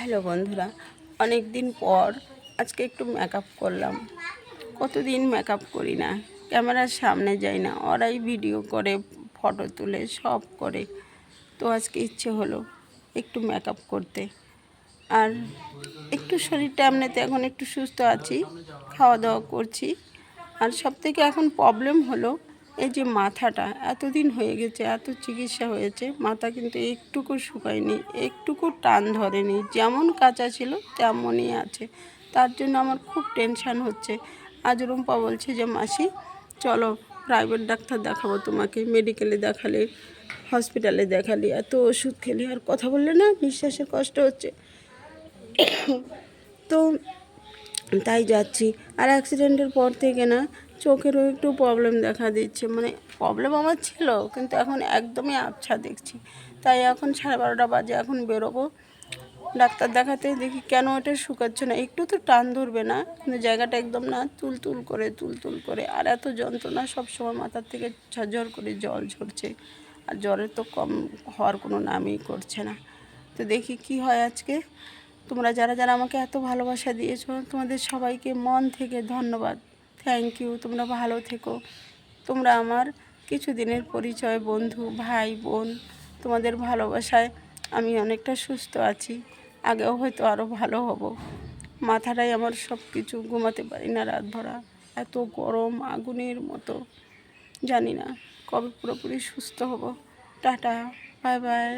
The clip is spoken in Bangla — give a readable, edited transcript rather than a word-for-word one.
হ্যালো বন্ধুরা, অনেক দিন পর আজকে একটু মেকআপ করলাম। কতদিন মেকআপ করি না, ক্যামেরার সামনে যাই না, ওরাই ভিডিও করে, ফটো তুলে সব করে। তো আজকে ইচ্ছে হলো একটু মেকআপ করতে। আর একটু শরীরটা এমনিতে এখন একটু সুস্থ আছি, খাওয়া দাওয়া করছি। আর সবথেকে এখন প্রবলেম হলো এই যে মাথাটা এতদিন হয়ে গেছে, এত চিকিৎসা হয়েছে, মাথা কিন্তু একটুকু শুকায়নি, একটুকু টান ধরেনি, যেমন কাঁচা ছিল তেমনই আছে। তার জন্য আমার খুব টেনশান হচ্ছে। আজ রুম্পা বলছে যে মাসি চলো প্রাইভেট ডাক্তার দেখাবো তোমাকে, মেডিকেলে দেখালে, হসপিটালে দেখালি, এত ওষুধ খেলি আর কথা বললে না নিঃশ্বাসের কষ্ট হচ্ছে। তো তাই যাচ্ছি। আর অ্যাক্সিডেন্টের পর থেকে না চোখেরও একটু প্রবলেম দেখা দিচ্ছে, মানে প্রবলেম আমার ছিল কিন্তু এখন একদমই আবছা দেখছি। তাই এখন 12:30 বাজে, এখন বেরোবো ডাক্তার দেখাতে। দেখি কেন এটা শুকাচ্ছে না, একটু তো টান ধরবে না, কিন্তু জায়গাটা একদম না তুলতুল করে তুলতুল করে। আর এত যন্ত্রণা, সবসময় মাথার থেকে ঝরঝর করে জল ঝরছে, আর জ্বরের তো কম হওয়ার কোনো নামই করছে না। তো দেখি কি হয় আজকে। তোমরা যারা যারা আমাকে এত ভালোবাসা দিয়েছো, তোমাদের সবাইকে মন থেকে ধন্যবাদ, থ্যাংক ইউ। তোমরা ভালো থেকো। তোমরা আমার কিছুদিনের পরিচয়, বন্ধু, ভাই, বোন। তোমাদের ভালোবাসায় আমি অনেকটা সুস্থ আছি, আগেও হয়তো আরও ভালো হব। মাথাটাই আমার সব কিছু, ঘুমাতে পারি না রাত ভরা, এত গরম আগুনের মতো। জানি না কবে পুরোপুরি সুস্থ হব। Tata, bye bye.